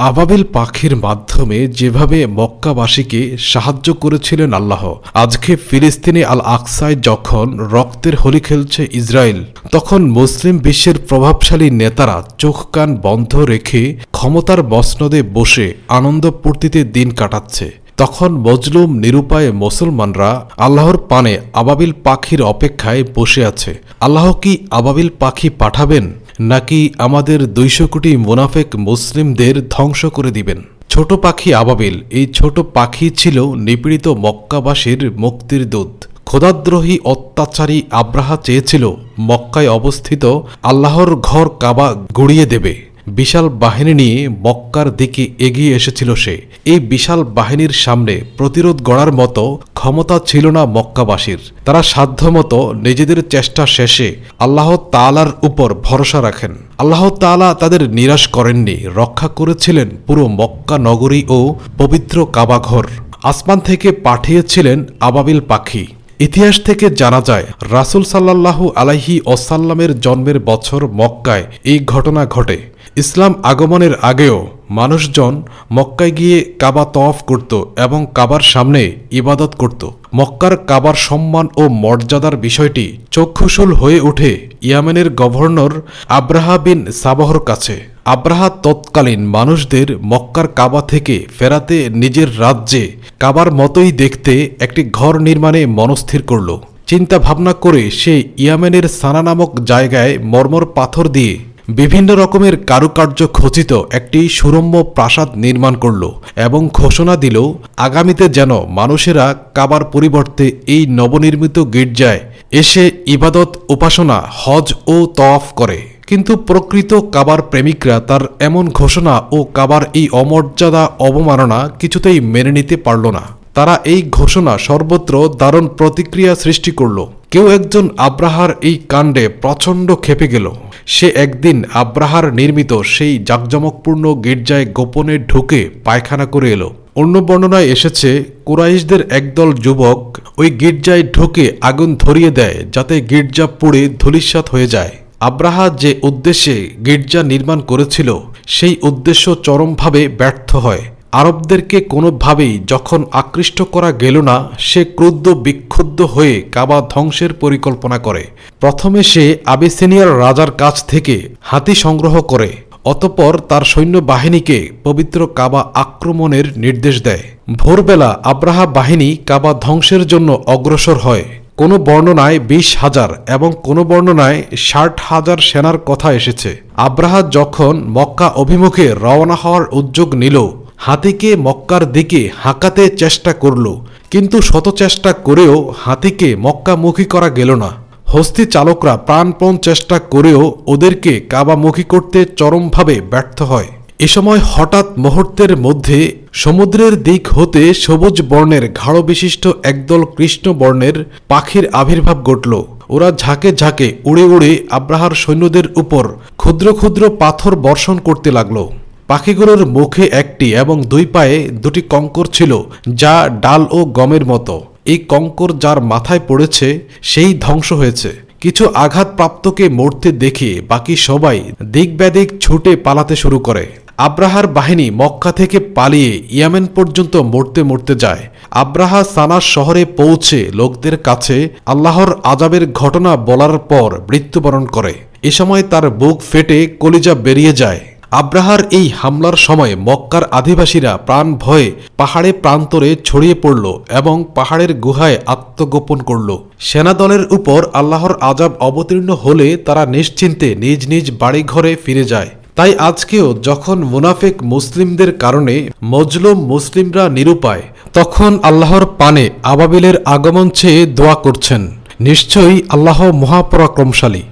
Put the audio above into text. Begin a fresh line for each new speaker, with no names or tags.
আবাবিল পাখির মাধ্যমে যেভাবে মক্কাবাসীকে সাহায্য করেছিলেন আল্লাহ, আজকে ফিলিস্তিনে আল আকসায় যখন রক্তের হোলি খেলছে ইসরায়েল, তখন মুসলিম বিশ্বের প্রভাবশালী নেতারা চোখ কান বন্ধ রেখে ক্ষমতার মসনদে বসে আনন্দ ফুর্তিতে দিন কাটাচ্ছে। তখন মজলুম নিরুপায় মুসলমানরা আল্লাহর পানে আবাবিল পাখির অপেক্ষায় বসে আছে। আল্লাহ কি আবাবিল পাখি পাঠাবেন, নাকি আমাদের 200 কোটি মুনাফেক মুসলিমদের ধ্বংস করে দিবেন? ছোট পাখি আবাবিল, এই ছোট পাখি ছিল নিপীড়িত মক্কাবাসীর মুক্তির দূত। খোদাদ্রোহী অত্যাচারী আব্রাহা চেয়েছিল মক্কায় অবস্থিত আল্লাহর ঘর কাবা গুড়িয়ে দেবে। বিশাল বাহিনী নিয়ে মক্কার দিকে এগিয়ে এসেছিল সে। এই বিশাল বাহিনীর সামনে প্রতিরোধ গড়ার মতো ক্ষমতা ছিল না মক্কাবাসীর। তারা সাধ্যমতো নিজেদের চেষ্টা শেষে আল্লাহ তাআলার উপর ভরসা রাখেন। আল্লাহ তাআলা তাদের নিরাশ করেননি, রক্ষা করেছিলেন পুরো মক্কা নগরী ও পবিত্র কাবাঘর। আসমান থেকে পাঠিয়েছিলেন আবাবিল পাখি। ইতিহাস থেকে জানা যায়, রাসূল সাল্লাল্লাহু আলাইহি ওয়াসাল্লামের জন্মের বছর মক্কায় এই ঘটনা ঘটে। ইসলাম আগমনের আগেও মানুষজন মক্কায় গিয়ে কাবা তওয়াফ করত এবং কাবার সামনে ইবাদত করত। মক্কার কাবার সম্মান ও মর্যাদার বিষয়টি চক্ষুশূল হয়ে ওঠে ইয়েমেনের গভর্নর আব্রাহা বিন সাবহর কাছে। আব্রাহা তৎকালীন মানুষদের মক্কার কাবা থেকে ফেরাতে নিজের রাজ্যে কাবার মতোই দেখতে একটি ঘর নির্মাণে মনস্থির করল। চিন্তা ভাবনা করে সে ইয়েমেনের সানা নামক জায়গায় মর্মর পাথর দিয়ে বিভিন্ন রকমের কারুকার্য খচিত একটি সুরম্য প্রাসাদ নির্মাণ করল এবং ঘোষণা দিল, আগামীতে যেন মানুষেরা কাবার পরিবর্তে এই নবনির্মিত গির্জায় এসে ইবাদত, উপাসনা, হজ ও তওয়াফ করে। কিন্তু প্রকৃত কাবার প্রেমিকরা তার এমন ঘোষণা ও কাবার এই অমর্যাদা, অবমাননা কিছুতেই মেনে নিতে পারল না। তারা এই ঘোষণা সর্বত্র দারুণ প্রতিক্রিয়া সৃষ্টি করল। কেউ একজন আব্রাহার এই কাণ্ডে প্রচণ্ড ক্ষেপে গেল। সে একদিন আব্রাহার নির্মিত সেই জাঁকজমকপূর্ণ গির্জায় গোপনে ঢুকে পায়খানা করে এলো। অন্য বর্ণনায় এসেছে, কুরাইশদের একদল যুবক ওই গির্জায় ঢুকে আগুন ধরিয়ে দেয় যাতে গির্জা পুড়ে ধূলিসাৎ হয়ে যায়। আব্রাহা যে উদ্দেশ্যে গির্জা নির্মাণ করেছিল সেই উদ্দেশ্য চরমভাবে ব্যর্থ হয়। আরবদেরকে কোনোভাবেই যখন আকৃষ্ট করা গেল না, সে ক্রুদ্ধ বিক্ষুব্ধ হয়ে কাবা ধ্বংসের পরিকল্পনা করে। প্রথমে সে আবিসিনিয়ার রাজার কাছ থেকে হাতি সংগ্রহ করে, অতঃপর তার সৈন্যবাহিনীকে পবিত্র কাবা আক্রমণের নির্দেশ দেয়। ভোরবেলা আব্রাহা বাহিনী কাবা ধ্বংসের জন্য অগ্রসর হয়। কোনো বর্ণনায় 20,000 এবং কোনো বর্ণনায় 60,000 সেনার কথা এসেছে। আব্রাহা যখন মক্কা অভিমুখে রওনা হওয়ার উদ্যোগ নিল, হাতিকে মক্কার দিকে হাঁকাতে চেষ্টা করল, কিন্তু শত চেষ্টা করেও হাতিকে মক্কামুখী করা গেল না। হস্তি চালকরা প্রাণপণ চেষ্টা করেও ওদেরকে কাবামুখী করতে চরমভাবে ব্যর্থ হয়। এ সময় হঠাৎ মুহূর্তের মধ্যে সমুদ্রের দিক হতে সবুজ বর্ণের ঘাড় বিশিষ্ট একদল কৃষ্ণ বর্ণের পাখির আবির্ভাব ঘটল। ওরা ঝাঁকে ঝাঁকে উড়ে উড়ে আব্রাহার সৈন্যদের উপর ক্ষুদ্র ক্ষুদ্র পাথর বর্ষণ করতে লাগলো। পাখিগুলোর মুখে একটি এবং 2 পায়ে 2টি কঙ্কর ছিল, যা ডাল ও গমের মতো। এই কঙ্কর যার মাথায় পড়েছে সেই ধ্বংস হয়েছে। কিছু আঘাতপ্রাপ্তকে মরতে দেখে বাকি সবাই দিক ব্যাদিক ছুটে পালাতে শুরু করে। আব্রাহার বাহিনী মক্কা থেকে পালিয়ে ইয়েমেন পর্যন্ত মরতে মরতে যায়। আব্রাহা সানার শহরে পৌঁছে লোকদের কাছে আল্লাহর আযাবের ঘটনা বলার পর মৃত্যুবরণ করে। এ সময় তার বুক ফেটে কলিজা বেরিয়ে যায়। আব্রাহার এই হামলার সময় মক্কার আদিবাসীরা প্রাণ ভয়ে পাহাড়ে প্রান্তরে ছড়িয়ে পড়ল এবং পাহাড়ের গুহায় আত্মগোপন করল। সেনাদলের উপর আল্লাহর আযাব অবতীর্ণ হলে তারা নিশ্চিন্তে নিজ নিজ বাড়িঘরে ফিরে যায়। তাই আজকেও যখন মুনাফিক মুসলিমদের কারণে মজলুম মুসলিমরা নিরুপায়, তখন আল্লাহর পানে আবাবিলের আগমন চেয়ে দোয়া করছেন। নিশ্চয়ই আল্লাহ মহাপরাক্রমশালী।